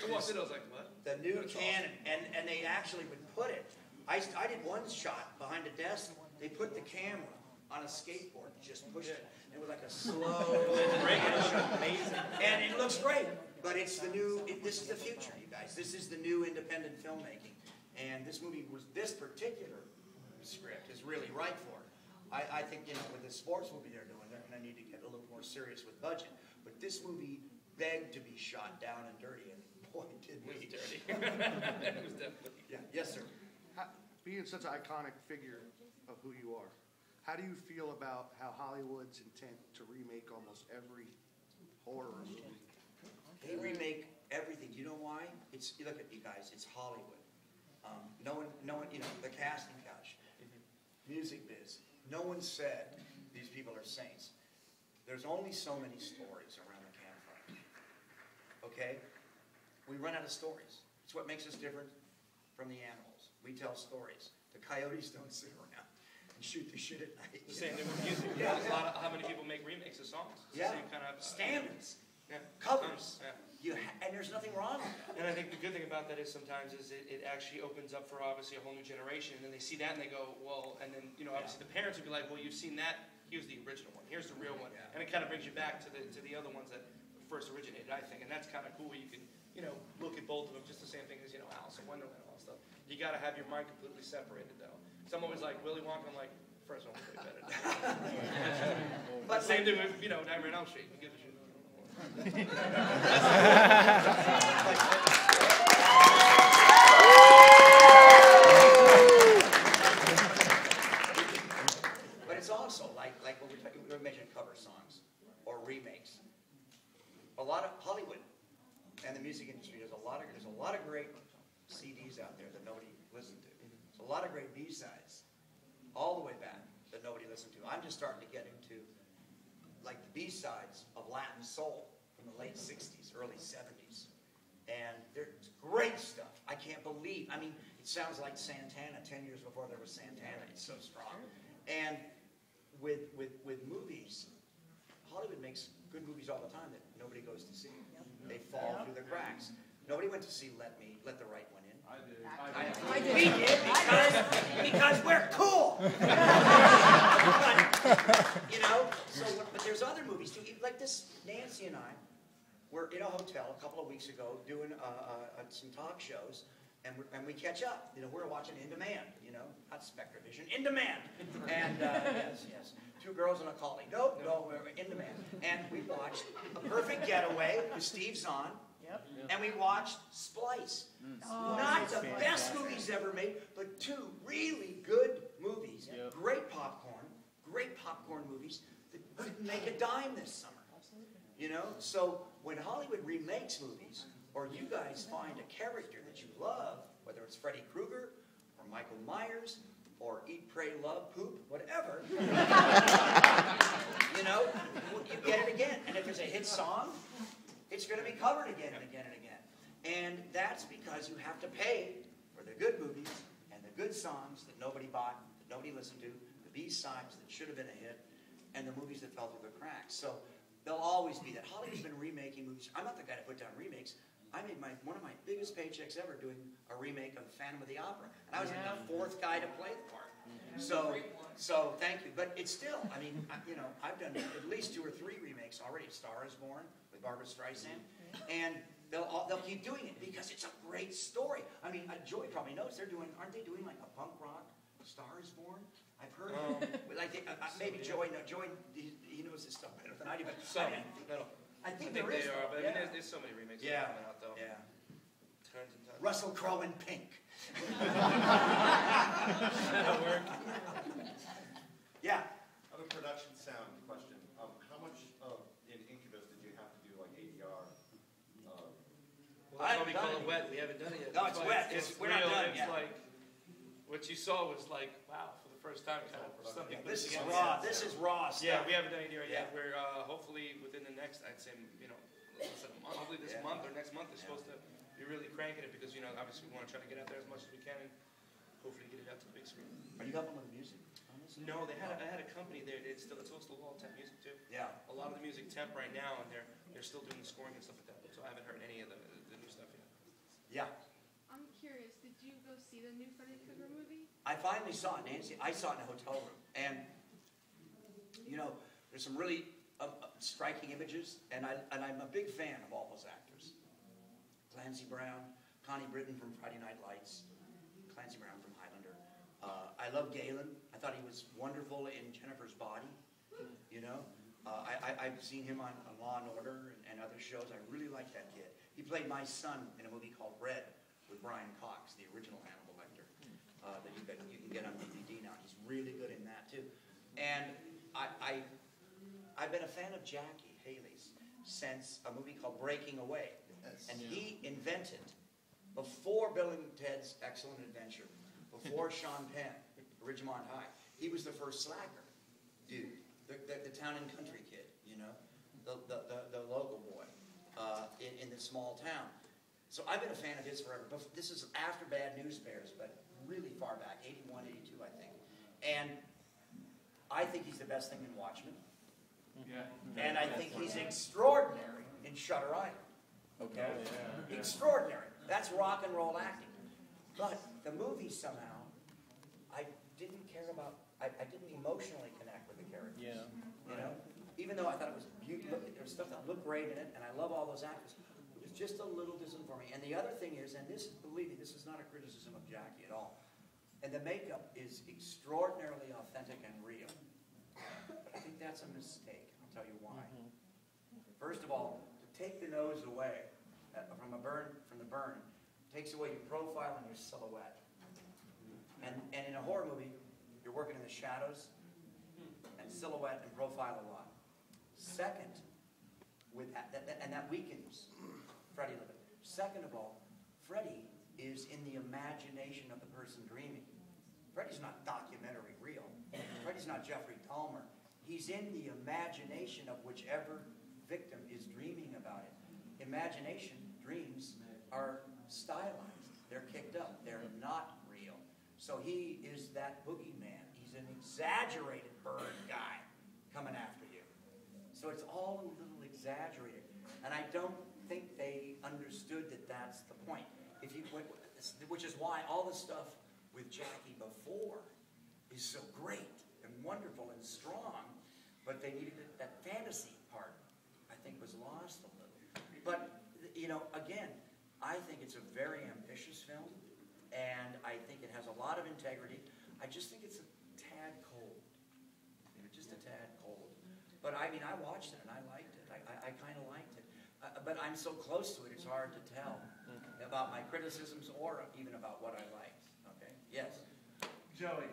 I watched it, I was like, what? The new canon, and they actually would put it. I did one shot behind a desk. They put the camera on a skateboard, just pushed it. It was like a slow, amazing, and it looks great. But it's the new. This is the future, you guys. This is the new independent filmmaking, and this movie was this particular script is really right for it. I think with the sports movie they're doing, they're going to need to get a little more serious with budget. But this movie begged to be shot down and dirty, and boy, did we dirty. It was definitely. Yeah. Yes, sir. Being such an iconic figure of who you are, how do you feel about how Hollywood's intent to remake almost every horror movie? They remake everything. You know why? It's, you look at you guys. It's Hollywood. No one. The casting couch, music biz. No one said these people are saints. There's only so many stories around the campfire. Okay, we run out of stories. It's what makes us different from the animals. We tell stories. The coyotes don't sit around and shoot the shit at night. The same thing with music. Yeah. There's a lot of, how many people make remakes of songs? It's the same kind of standards. Yeah. Covers. Yeah. And there's nothing wrong with that. And I think the good thing about that is sometimes it actually opens up for obviously a whole new generation, and then they see that and they go, well, and then obviously the parents would be like, well, you've seen that. Here's the original one. Here's the real one. Yeah. And it kind of brings you back to the other ones that first originated, I think, and that's kind of cool. Where you can look at both of them, just the same thing as Alice in Wonderland and all that stuff. You got to have your mind completely separated though. Some always like Willy Wonka. I'm like, first one was way better. But same thing with Nightmare on Elm Street. You give a shit. But it's also like when we mentioned cover songs or remakes. A lot of Hollywood and the music industry there's a lot of great CDs out there that nobody listened to. There's a lot of great B-sides all the way back that nobody listened to. I'm just starting to get into like the B-sides of Latin soul from the late 60s, early 70s. And there's great stuff. I can't believe, it sounds like Santana 10 years before there was Santana. It's so strong. And with movies, Hollywood makes good movies all the time that nobody goes to see. They fall through the cracks. Nobody went to see Let the Right One In. I did. We did because we're cool. But there's other movies too. Like this, Nancy and I were in a hotel a couple of weeks ago doing some talk shows, and we catch up. We're watching In Demand. Not Spectrovision, In Demand. And yes. Two girls and a collie. No, we're In Demand. And we watched A Perfect Getaway with Steve Zahn. Yep. And we watched Splice. Not the best movies ever made, but two really good movies. Yep. Great popcorn movies that didn't make a dime this summer. So when Hollywood remakes movies, or you guys find a character that you love, whether it's Freddy Krueger or Michael Myers or Eat, Pray, Love, Poop, whatever, you get it again. And if there's a hit song, it's going to be covered again and again and again. And that's because you have to pay for the good movies and the good songs that nobody bought, that nobody listened to, the B-sides that should have been a hit, and the movies that fell through the cracks. So there'll always be that. Hollywood's been remaking movies. I'm not the guy to put down remakes. I made one of my biggest paychecks ever doing a remake of Phantom of the Opera. And I was like the fourth guy to play the part. So thank you. But it's still, I've done at least 2 or 3 remakes already. Star is Born with Barbara Streisand. And they'll keep doing it because it's a great story. Joy probably knows aren't they doing like a punk rock Star is Born? I've heard maybe Joy he knows this stuff better than I do, but I think there is. They are, but there's so many remakes coming out though. Yeah. Tons and tons. Russell Crowe in Pink. That'll work. Yeah. I have a production sound question. How much in Incubus did you have to do like ADR? Well, that's why we call it wet. We haven't done it yet. No, it's wet. We're not done yet. It's like what you saw was like wow for the first time kind of something. This is raw. This is raw stuff. Yeah, we haven't done ADR yet. We're hopefully within the next, I'd say, hopefully this month or next month is supposed to be really cranking it because obviously we want to try to get out there as much as we can and hopefully get it out to the big screen. Are you helping with the music? No, I had a company there. It's also all temp music too. Yeah. A lot of the music temp right now, and they're still doing the scoring and stuff like that. So I haven't heard any of the new stuff yet. I finally saw it, Nancy. I saw it in a hotel room. And, you know, there's some really striking images, and I'm a big fan of all those actors. Clancy Brown, Connie Britton from Friday Night Lights, Clancy Brown from Highlander. I love Galen. I thought he was wonderful in Jennifer's Body, you know. I've seen him on Law and Order and other shows. I really like that kid. He played my son in a movie called Red with Brian Cox, the original Hannibal Lecter, that you can get on DVD now. He's really good in that too. And I've been a fan of Jackie Haley's since a movie called Breaking Away. Yes. And he invented, before Bill and Ted's Excellent Adventure, before Sean Penn, Ridgemont High, he was the first slacker dude, the town and country kid, you know, the local boy in the small town. So I've been a fan of his forever. But this is after Bad News Bears, but really far back, 81, 82, I think. And I think he's the best thing in Watchmen. Yeah. And I think he's extraordinary in Shutter Island. Okay? Oh, yeah. Extraordinary. That's rock and roll acting. But the movie somehow, I didn't care about, I didn't emotionally connect with the characters. Yeah. You know? Even though I thought it was beautiful, there was stuff that looked great in it, and I love all those actors. It was just a little distant for me. And the other thing is, and this, believe me, this is not a criticism of Jackie at all, and the makeup is extraordinarily authentic and real. But I think that's a mistake. I'll tell you why. First of all, to take the nose away from the burn, takes away your profile and your silhouette. And in a horror movie, you're working in the shadows and silhouette and profile a lot. Second, with that weakens Freddy a little bit. Second of all, Freddy is in the imagination of the person dreaming. Freddy's not documentary real. Freddy's not Jeffrey Dahmer. He's in the imagination of whichever victim is dreaming about it. Imagination, dreams, are stylized. They're kicked up. They're not real. So he is that boogeyman. He's an exaggerated bird guy coming after you. So it's all a little exaggerated. And I don't think they understood that that's the point. Which is why all the stuff with Jackie before is so great and wonderful and strong, but they needed that fantasy part, I think, was lost a little. But, you know, again, I think it's a very ambitious film, and I think it has a lot of integrity. I just think it's a tad cold. You know, just a tad cold. But, I mean, I watched it, and I liked it. I kind of liked it. But I'm so close to it, it's hard to tell about my criticisms or even about what I liked. Okay? Yes? Joey,